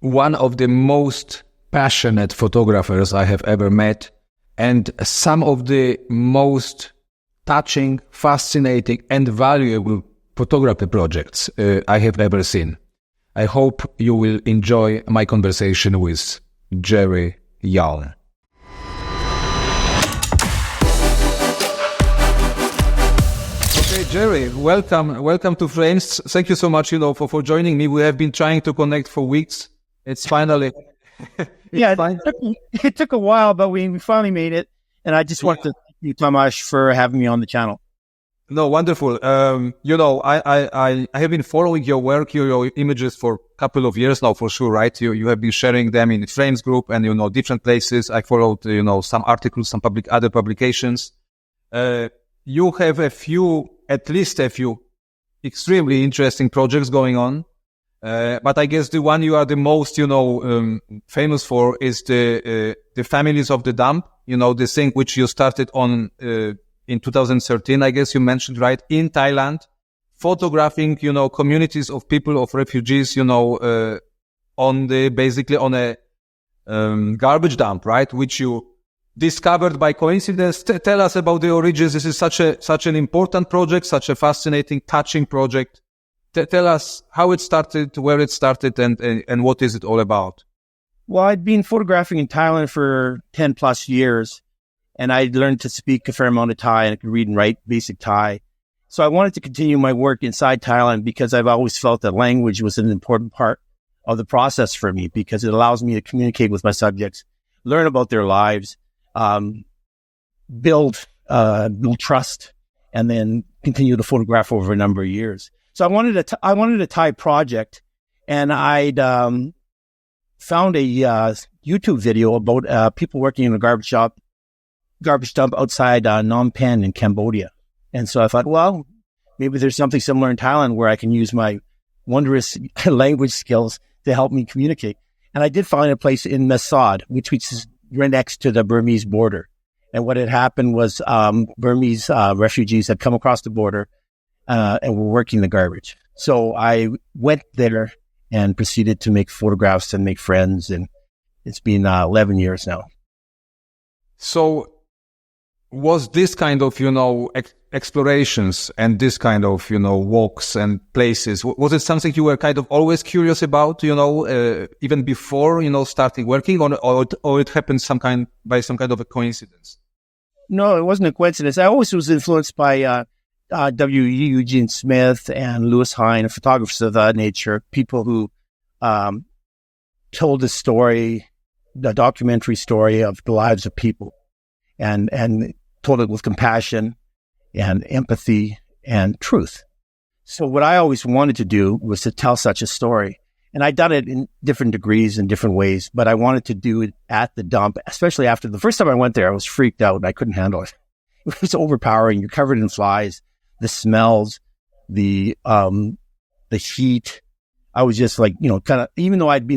one of the most passionate photographers I have ever met, and some of the most touching, fascinating, and valuable photography projects I have ever seen. I hope you will enjoy my conversation with Gerry Yaum. Okay, Gerry, welcome to Frames. Thank you so much, for joining me. We have been trying to connect for weeks. It's finally. It took a while, but we finally made it. And I just want to thank you, Tomasz, for having me on the channel. No, wonderful. I have been following your work, your images for a couple of years now, for sure, right? You have been sharing them in the Frames group and, different places. I followed, some articles, some other publications. You have at least a few extremely interesting projects going on. But I guess the one you are the most, famous for is the Families of the Dump, the thing which you started on, in 2013, I guess you mentioned, right, in Thailand, photographing, communities of people, of refugees, on a garbage dump, right, which you discovered by coincidence. Tell us about the origins. This is such an important project, such a fascinating, touching project. Tell us how it started, where it started, and what is it all about? Well, I'd been photographing in Thailand for 10 plus years. And I learned to speak a fair amount of Thai, and I could read and write basic Thai. So I wanted to continue my work inside Thailand because I've always felt that language was an important part of the process for me, because it allows me to communicate with my subjects, learn about their lives, build trust, and then continue to photograph over a number of years. So I wanted a Thai project, and I'd found a YouTube video about people working in a garbage dump outside Phnom Penh in Cambodia. And so I thought, well, maybe there's something similar in Thailand where I can use my wondrous language skills to help me communicate. And I did find a place in Masad, which is right next to the Burmese border. And what had happened was Burmese refugees had come across the border and were working the garbage. So I went there and proceeded to make photographs and make friends. And it's been 11 years now. So was this kind of, explorations and this kind of, walks and places, was it something you were kind of always curious about, even before, starting working, or it happened by some kind of a coincidence? No, it wasn't a coincidence. I always was influenced by W. Eugene Smith and Lewis Hine, photographers of that nature, people who told the documentary story of the lives of people. And told it with compassion and empathy and truth. So what I always wanted to do was to tell such a story. And I'd done it in different degrees and different ways, but I wanted to do it at the dump, especially after the first time I went there. I was freaked out. I couldn't handle it. It was overpowering. You're covered in flies, the smells, the heat. I was just like, kind of, even though I'd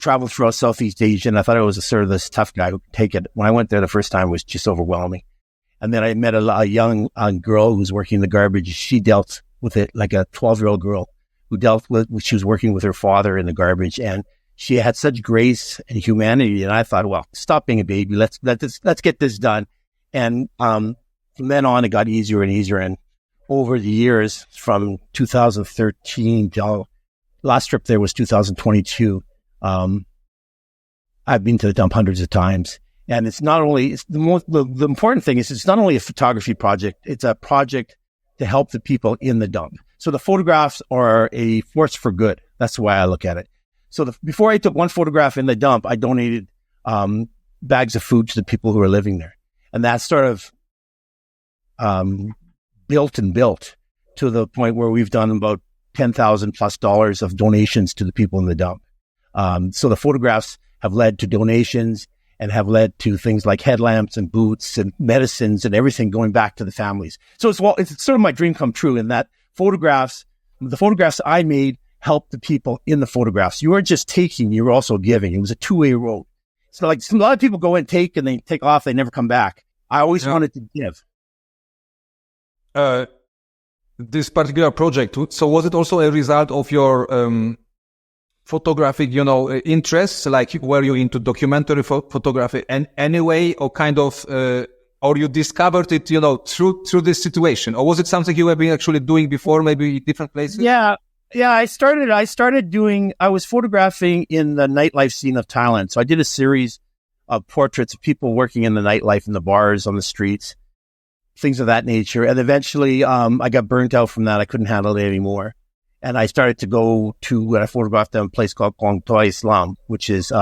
traveled throughout Southeast Asia, and I thought I was this tough guy who could take it. When I went there the first time, it was just overwhelming. And then I met a young girl who was working the garbage. She dealt with it like a 12-year-old girl she was working with her father in the garbage, and she had such grace and humanity. And I thought, well, stop being a baby. Let's get this done. And from then on, it got easier and easier. And over the years, from 2013 till last trip there was 2022. I've been to the dump hundreds of times, and the important thing is it's not only a photography project, it's a project to help the people in the dump. So the photographs are a force for good. That's the way I look at it. So before I took one photograph in the dump, I donated bags of food to the people who are living there. And that sort of built to the point where we've done about $10,000+ of donations to the people in the dump. So the photographs have led to donations and have led to things like headlamps and boots and medicines and everything going back to the families. So it's sort of my dream come true in that the photographs I made helped the people in the photographs. You weren't just taking, you were also giving. It was a two-way road. So like a lot of people go and take and they take off, they never come back. I always wanted to give. This particular project, so was it also a result of your photographic, interests? Like, were you into documentary photography and anyway, or kind of, or you discovered it, through this situation? Or was it something you have been actually doing before, maybe different places? Yeah. I was photographing in the nightlife scene of Thailand. So I did a series of portraits of people working in the nightlife, in the bars, on the streets, things of that nature. And eventually, I got burnt out from that. I couldn't handle it anymore. And I started to go to, I photographed a place called Quang Toi Islam, which is,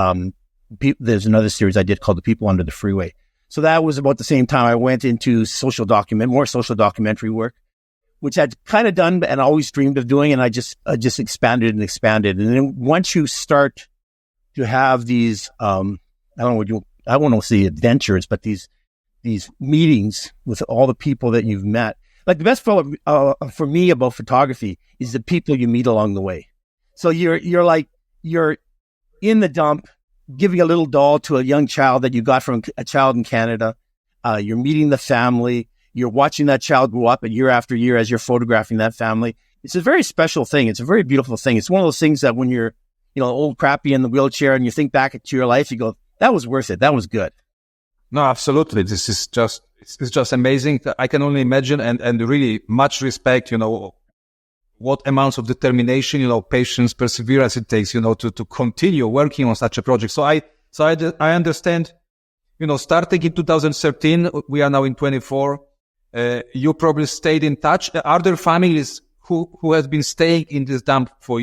there's another series I did called The People Under the Freeway. So that was about the same time I went into more social documentary work, which I'd kind of done and always dreamed of doing. And I just expanded and expanded. And then once you start to have these, I don't want to say adventures, but these meetings with all the people that you've met. Like the best part for me about photography is the people you meet along the way. So you're in the dump, giving a little doll to a young child that you got from a child in Canada. You're meeting the family. You're watching that child grow up, and year after year as you're photographing that family. It's a very special thing. It's a very beautiful thing. It's one of those things that when you're, old crappy in the wheelchair and you think back to your life, you go, that was worth it. That was good. No, absolutely. This is it's just amazing. I can only imagine and really much respect, what amounts of determination, patience, perseverance it takes, to continue working on such a project. So I understand, starting in 2013, we are now in 24. You probably stayed in touch. Are there families who has been staying in this dump for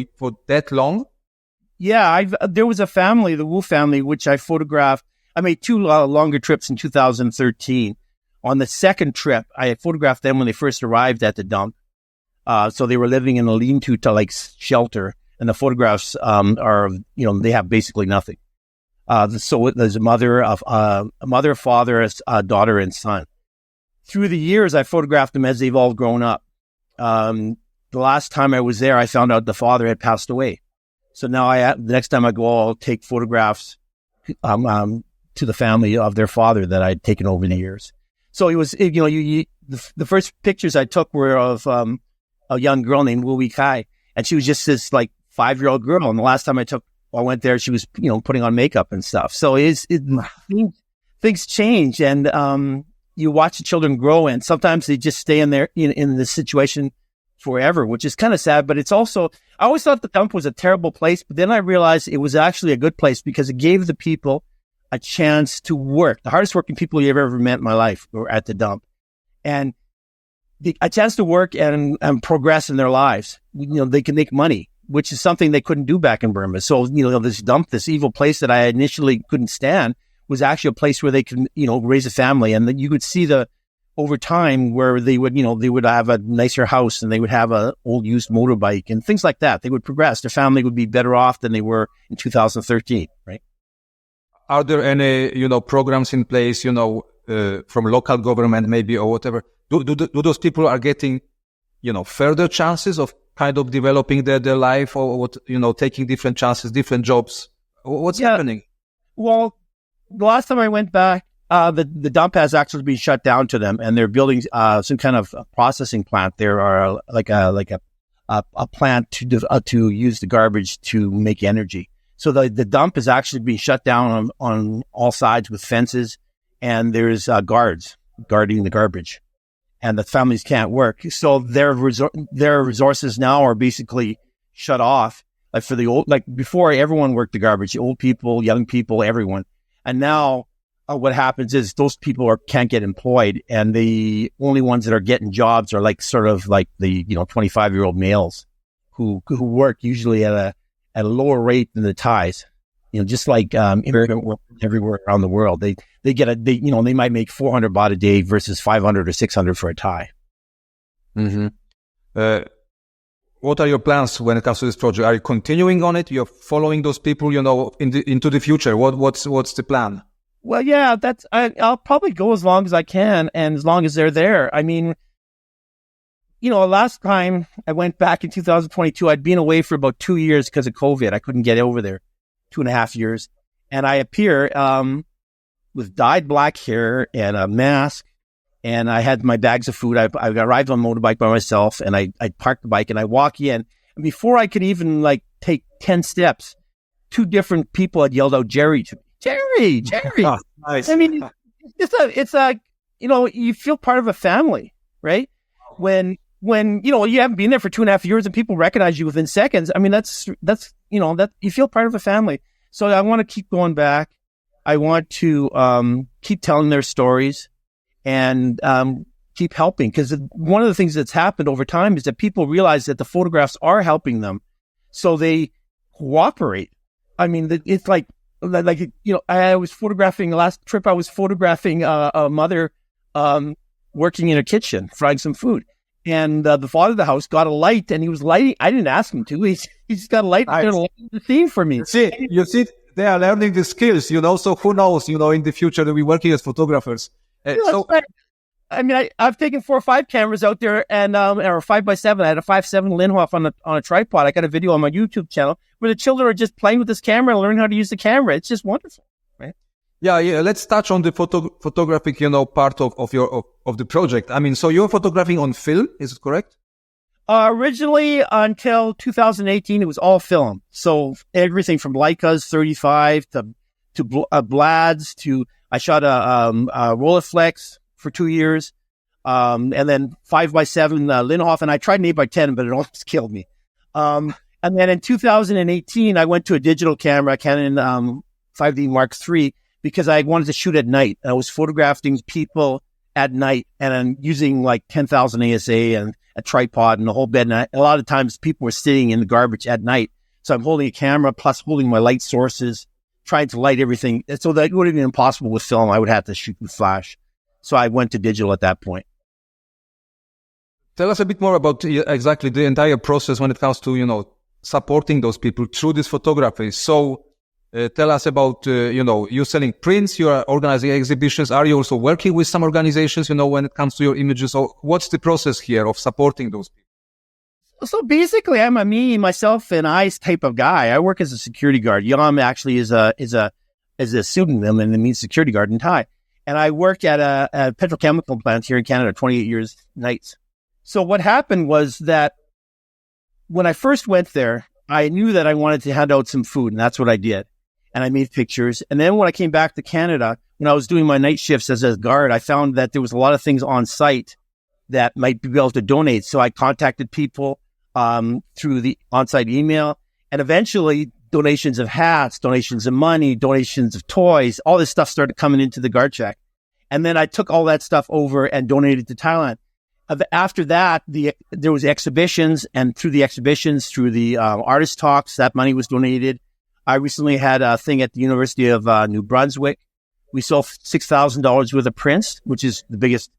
that long? Yeah, there was a family, the Wu family, which I photographed. I made two longer trips in 2013. On the second trip, I photographed them when they first arrived at the dump. So they were living in a lean-to like shelter, and the photographs are, they have basically nothing. So there's a mother, father, a daughter, and son. Through the years, I photographed them as they've all grown up. The last time I was there, I found out the father had passed away. So now the next time I go, I'll take photographs to the family of their father that I'd taken over the years. So it was, the first pictures I took were of a young girl named Wu Kai, and she was just this like 5-year-old girl. And the last time I went there, she was, putting on makeup and stuff. So things change, and you watch the children grow, and sometimes they just stay in there in this situation forever, which is kind of sad. But it's also, I always thought the dump was a terrible place, but then I realized it was actually a good place because it gave the people a chance to work. The hardest working people you've ever met in my life were at the dump, and a chance to work and progress in their lives. They can make money, which is something they couldn't do back in Burma. So, this dump, this evil place that I initially couldn't stand, was actually a place where they could, raise a family. And then you could see over time where they would have a nicer house, and they would have a old used motorbike and things like that. They would progress. Their family would be better off than they were in 2013, right? Are there any, programs in place, from local government maybe or whatever? Do those people are getting, further chances of kind of developing their life, or what, taking different chances, different jobs? What's happening? Well, the last time I went back, the dump has actually been shut down to them, and they're building some kind of processing plant. There are like a plant to use the garbage to make energy. So the dump is actually being shut down on all sides with fences, and there's guards guarding the garbage, and the families can't work. So their resources now are basically shut off. Like for the old, like before, everyone worked the garbage, old people, young people, everyone. And now what happens is those people can't get employed, and the only ones that are getting jobs are like sort of like the 25-year-old males who work usually at a lower rate than the Thais. Just like immigrant work everywhere around the world, they might make 400 baht a day versus 500 or 600 for a Thai. Mm-hmm. What are your plans when it comes to this project? Are you continuing on it? You're following those people, into the future. What's the plan? Well, yeah, I'll probably go as long as I can, and as long as they're there. I mean, last time I went back in 2022, I'd been away for about 2 years because of COVID. I couldn't get over there, 2.5 years. And I appear with dyed black hair and a mask, and I had my bags of food. I arrived on a motorbike by myself, and I parked the bike, and I walk in. And before I could even take 10 steps, 2 different people had yelled out Gerry to me. Gerry. Oh, nice. I mean, it's a, you feel part of a family, right? When, you haven't been there for 2.5 years and people recognize you within seconds. I mean, that's, that you feel part of a family. So I want to keep going back. I want to, keep telling their stories and, keep helping. Because one of the things that's happened over time is that people realize that the photographs are helping them. So they cooperate. I mean, it's like, I was photographing last trip. I was photographing a mother working in a kitchen, frying some food, and the father of the house got a light, and he was lighting. I didn't ask him to. He just got a light and lighting the scene for me. You see, they are learning the skills, So who knows, in the future they'll be working as photographers. Right. I mean, I've taken 4 or 5 cameras out there, and or 5x7. I had a 5.7 Linhof on a tripod. I got a video on my YouTube channel where the children are just playing with this camera and learning how to use the camera. It's just wonderful, right? Yeah. Let's touch on the photographic, part of the project. I mean, so you're photographing on film, is it correct? Originally, until 2018, it was all film. So everything from Leicas 35 to Blads to I shot a Rolleiflex for 2 years, and then 5x7 Linhof, and I tried an 8x10, but it almost killed me. And then in 2018, I went to a digital camera, Canon 5D Mark III, because I wanted to shoot at night. I was photographing people at night, and I'm using like 10,000 ASA and a tripod and a whole bed. And a lot of times people were sitting in the garbage at night, so I'm holding a camera plus holding my light sources, trying to light everything. So that would have been impossible with film. I would have to shoot with flash. So I went to digital at that point. Tell us a bit more about exactly the entire process when it comes to, supporting those people through this photography. So tell us about, you selling prints, you are organizing exhibitions. Are you also working with some organizations, when it comes to your images? Or what's the process here of supporting those people? So basically, I'm a me, myself, and I type of guy. I work as a security guard. Yaum actually is a pseudonym, and it means security guard in Thai. And I worked at a petrochemical plant here in Canada, 28 years nights. So what happened was that when I first went there, I knew that I wanted to hand out some food, and that's what I did. And I made pictures. And then when I came back to Canada, when I was doing my night shifts as a guard, I found that there was a lot of things on site that might be able to donate. So I contacted people through the on-site email, and eventually donations of hats, donations of money, donations of toys, all this stuff started coming into the guard check. And then I took all that stuff over and donated to Thailand. After that, there was exhibitions, and through the exhibitions, through the artist talks, that money was donated. I recently had a thing at the University of New Brunswick. We sold $6,000 worth of prints, which is the biggest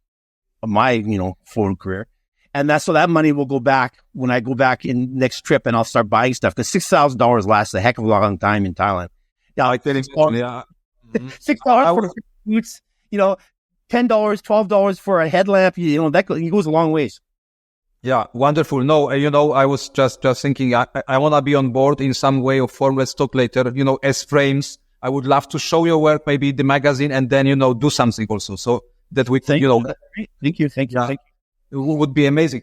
of my, photo career. And so that money will go back when I go back in next trip, and I'll start buying stuff, because $6,000 lasts a heck of a long time in Thailand. Now, $6 for boots, $10, $12 for a headlamp, that goes a long ways. Yeah, wonderful. No, I was just thinking, I want to be on board in some way or form. Let's talk later. As frames, I would love to show your work, maybe the magazine, and then, do something also, so that we, Thank you. Thank you. It would be amazing.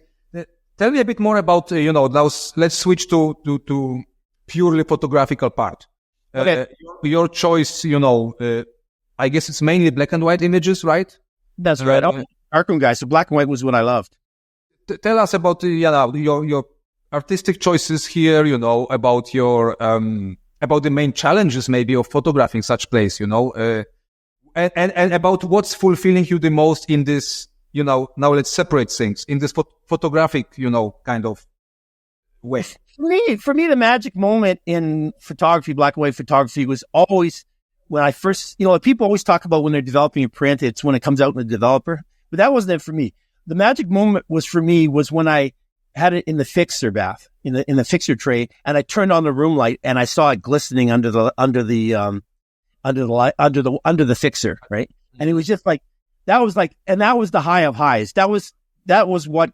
Tell me a bit more about, now let's switch to purely photographical part. Okay. Your choice, I guess it's mainly black and white images, right? That's right. I'm a darkroom guy, so black and white was what I loved. Tell us about your artistic choices here, about your, about the main challenges maybe of photographing such place, and about what's fulfilling you the most in this, now let's separate things in this photographic, kind of way. For me, the magic moment in photography, black and white photography, was always when I first, people always talk about when they're developing a print, it's when it comes out in the developer, but that wasn't it for me. The magic moment was when I had it in the fixer bath, in the fixer tray, and I turned on the room light and I saw it glistening under the fixer, right? And it was just like, that was the high of highs. That was what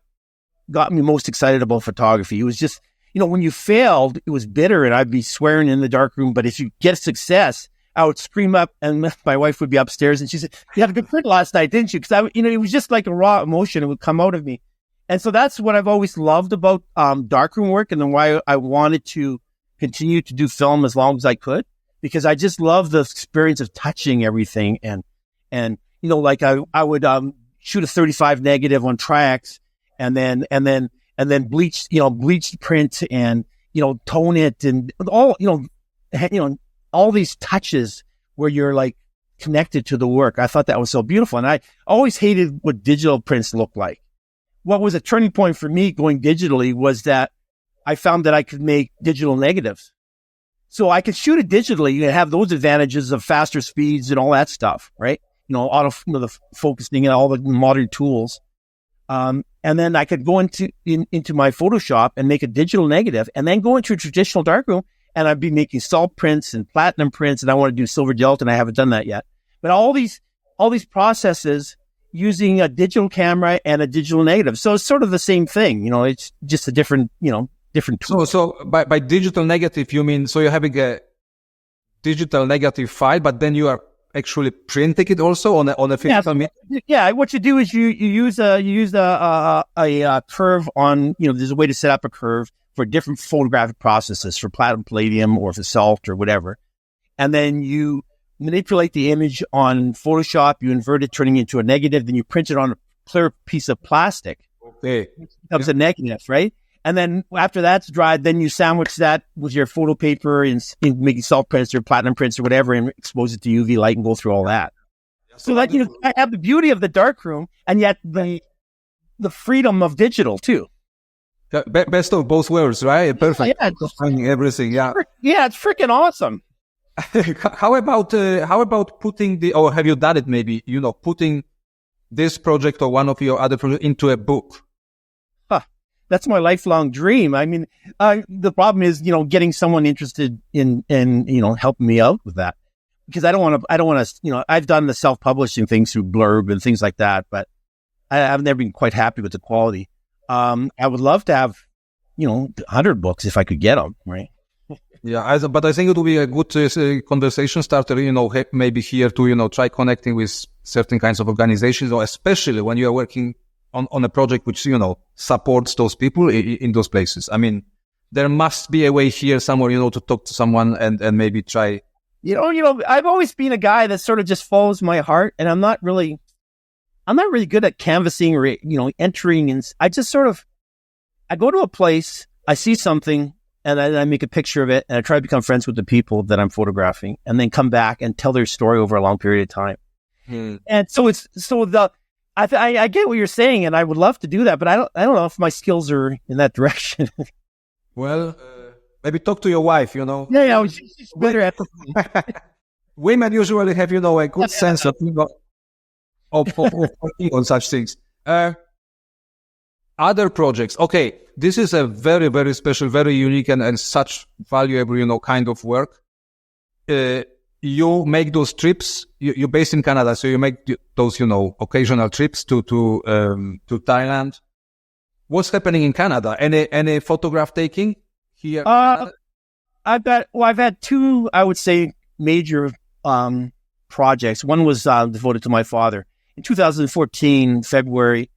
got me most excited about photography. It was just, when you failed, it was bitter, and I'd be swearing in the dark room. But if you get success, I would scream up, and my wife would be upstairs, and she said, "You had a good print last night, didn't you?" Because it was just like a raw emotion. It would come out of me. And so that's what I've always loved about darkroom work, and then why I wanted to continue to do film as long as I could, because I just love the experience of touching everything. And, like I would, shoot a 35 negative on Tri-X and then bleach the print and, tone it and all, all these touches where you're like connected to the work. I thought that was so beautiful. And I always hated what digital prints look like. What was a turning point for me going digitally was that I found that I could make digital negatives. So I could shoot it digitally and have those advantages of faster speeds and all that stuff, right? The focusing and all the modern tools. And then I could go into my Photoshop and make a digital negative and then go into a traditional darkroom and I'd be making salt prints and platinum prints, and I want to do silver gelatin. And I haven't done that yet. But all these processes using a digital camera and a digital negative. So it's sort of the same thing, it's just a different tool. So by digital negative, you mean, so you're having a digital negative file, but then you are actually printing it also on a physical medium? Yeah. What you do is you use a curve on, there's a way to set up a curve for different photographic processes for platinum, palladium, or for salt or whatever. And then you manipulate the image on Photoshop, you invert it, turning it into a negative, then you print it on a clear piece of plastic. Okay. It becomes a negative, right? And then after that's dried, then you sandwich that with your photo paper and making salt prints or platinum prints or whatever and expose it to UV light and go through all that. So that, I have the beauty of the darkroom and yet the freedom of digital too. Best of both worlds, right? Perfect. Yeah, Everything. Yeah. Yeah, it's freaking awesome. How about putting or have you done it maybe, putting this project or one of your other projects into a book? That's my lifelong dream. I mean, the problem is, getting someone interested in helping me out with that, because I don't want to, I've done the self-publishing things through Blurb and things like that, but I've never been quite happy with the quality. I would love to have, 100 books if I could get them, right? Yeah, but I think it would be a good conversation starter, maybe here to, try connecting with certain kinds of organizations, or especially when you are working on a project which, supports those people in those places. I mean, there must be a way here somewhere, to talk to someone and maybe try. I've always been a guy that sort of just follows my heart, and I'm not really good at canvassing or, entering. And I just I go to a place, I see something, and I make a picture of it, and I try to become friends with the people that I'm photographing, and then come back and tell their story over a long period of time. And so I get what you're saying, and I would love to do that, but I don't know if my skills are in that direction. Well, maybe talk to your wife, Yeah, she's better at Women usually have, a good sense of working on such things. Other projects. Okay, this is a very, very special, very unique and such valuable, kind of work. You make those trips. You're based in Canada, so you make those, occasional trips to Thailand. What's happening in Canada? Any photograph taking here? I've had two, I would say, major projects. One was devoted to my father in 2014, January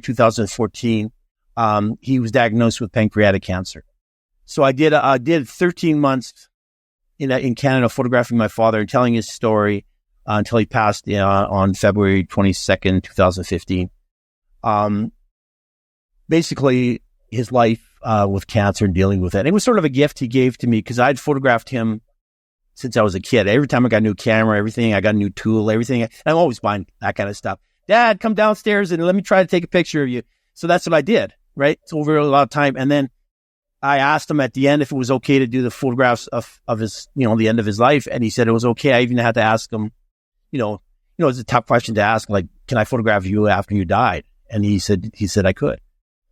2014. He was diagnosed with pancreatic cancer. So I did 13 months in Canada photographing my father and telling his story until he passed on February 22nd, 2015. Basically, his life with cancer and dealing with it. It was sort of a gift he gave to me because I'd photographed him since I was a kid. Every time I got a new camera, everything, I got a new tool, everything. I'm always buying that kind of stuff. Dad, come downstairs and let me try to take a picture of you. So that's what I did, right? It's over a lot of time. And then I asked him at the end if it was okay to do the photographs of his, the end of his life. And he said it was okay. I even had to ask him, it's a tough question to ask, like, can I photograph you after you died? And he said I could.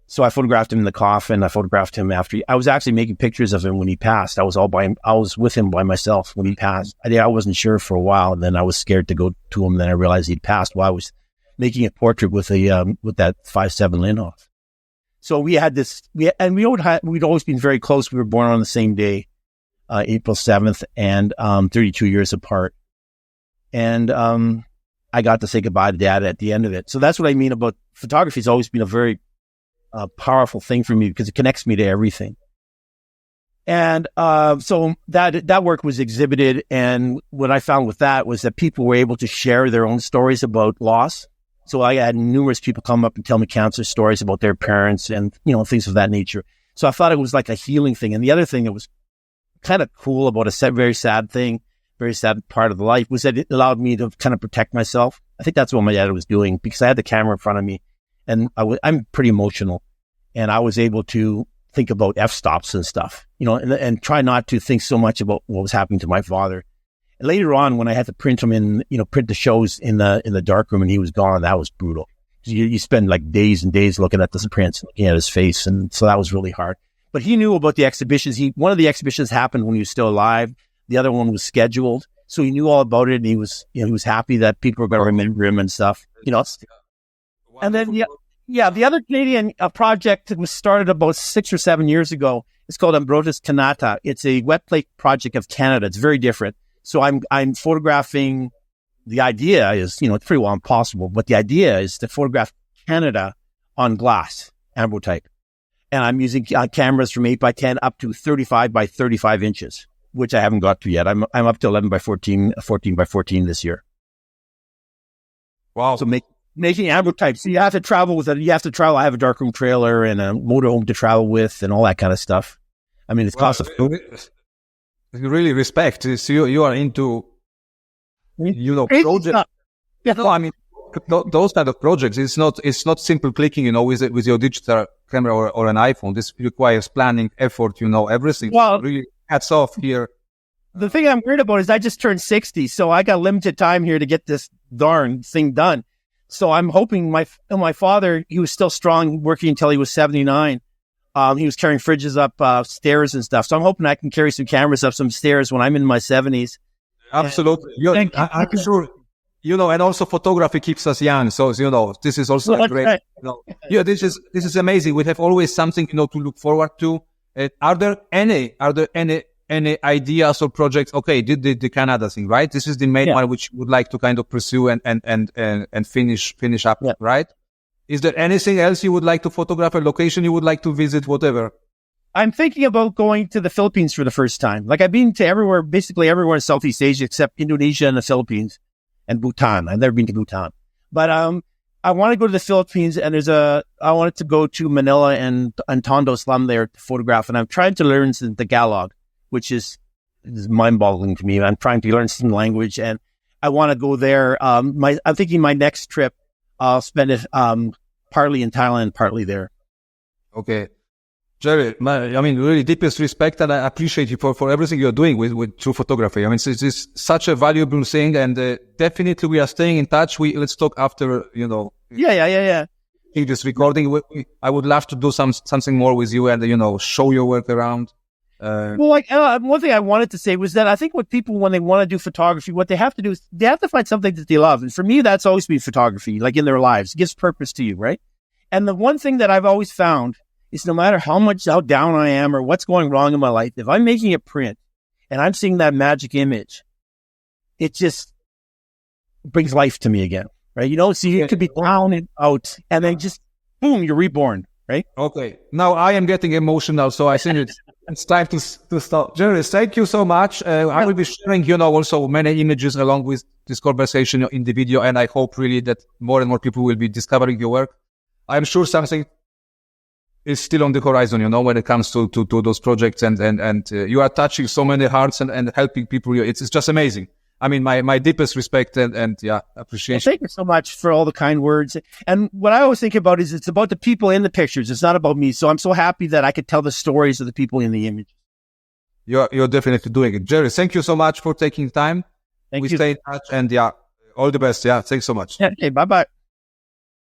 So I photographed him in the coffin. I photographed him after I was actually making pictures of him when he passed. I was with him by myself when he passed. I wasn't sure for a while. And then I was scared to go to him. Then I realized he'd passed while I was making a portrait with that 5.7 Linhof. So we had this, we'd always been very close. We were born on the same day, April 7th, and 32 years apart. And I got to say goodbye to Dad at the end of it. So that's what I mean about photography. It's always been a very powerful thing for me because it connects me to everything. And so that work was exhibited. And what I found with that was that people were able to share their own stories about loss. So I had numerous people come up and tell me cancer stories about their parents and, things of that nature. So I thought it was like a healing thing. And the other thing that was kind of cool about very sad part of the life was that it allowed me to kind of protect myself. I think that's what my dad was doing, because I had the camera in front of me and I'm pretty emotional, and I was able to think about f-stops and stuff, and try not to think so much about what was happening to my father. And later on, when I had to print the shows in the darkroom and he was gone, that was brutal. You spend like days and days looking at the prints, looking at his face. And so that was really hard. But he knew about the exhibitions. One of the exhibitions happened when he was still alive. The other one was scheduled. So he knew all about it. And he was happy that people were going to remember him and stuff, And then, the other Canadian project was started about 6 or 7 years ago. It's called Ambrotis Kanata. It's a wet plate project of Canada. It's very different. So I'm photographing. The idea is, it's pretty well impossible, but the idea is to photograph Canada on glass, ambrotype. And I'm using cameras from 8x10 up to 35 by 35 inches, which I haven't got to yet. I'm up to 11 by 14, 14 by 14 this year. Wow. So making ambrotypes. So you have to travel with it. You have to travel. I have a darkroom trailer and a motorhome to travel with and all that kind of stuff. I mean, it's cost of really respect. So you are into, projects. Yeah. No, I mean, those kind of projects, it's not simple clicking, with your digital camera or an iPhone. This requires planning, effort, everything. Well, really hats off here. The thing I'm worried about is I just turned 60, so I got limited time here to get this darn thing done. So I'm hoping my father, he was still strong, working until he was 79. He was carrying fridges up stairs and stuff. So I'm hoping I can carry some cameras up some stairs when I'm in my 70s. Absolutely. I'm sure, and also photography keeps us young. So, this is also a great, this is amazing. We have always something, to look forward to. Are there any ideas or projects? Okay, did the Canada thing, right? This is the main one which you would like to kind of pursue and finish up, right? Is there anything else you would like to photograph, a location you would like to visit, whatever? I'm thinking about going to the Philippines for the first time. Like I've been to basically everywhere in Southeast Asia except Indonesia and the Philippines and Bhutan. I've never been to Bhutan, but I want to go to the Philippines, and I wanted to go to Manila and Tondo slum there to photograph. And I'm trying to learn some Tagalog, which is mind-boggling to me. I'm trying to learn some language, and I want to go there. I'm thinking my next trip, I'll spend it partly in Thailand, partly there. Okay. Gerry, really deepest respect, and I appreciate you for everything you're doing with true photography. I mean, it's such a valuable thing, and definitely we are staying in touch. Let's talk after, Yeah. This recording. I would love to do something more with you and, show your work around. One thing I wanted to say was that I think what people, when they want to do photography, what they have to do is they have to find something that they love. And for me, that's always been photography, like in their lives. It gives purpose to you, right? And the one thing that I've always found is no matter how down I am or what's going wrong in my life, if I'm making a print and I'm seeing that magic image, it just brings life to me again, right? So you could be down and out and then just, boom, you're reborn, right? Okay. Now I am getting emotional, so I think it's time to stop. Gerry, thank you so much. I will be sharing, also many images along with this conversation in the video, and I hope really that more and more people will be discovering your work. I'm sure something is still on the horizon, when it comes to those projects, and you are touching so many hearts and helping people. It's just amazing. I mean, my deepest respect and appreciation. Well, thank you so much for all the kind words. And what I always think about is it's about the people in the pictures. It's not about me. So I'm so happy that I could tell the stories of the people in the image. You're definitely doing it. Gerry, thank you so much for taking time. Thank you. We stay in touch, and all the best. Yeah, thanks so much. Yeah, okay, bye-bye.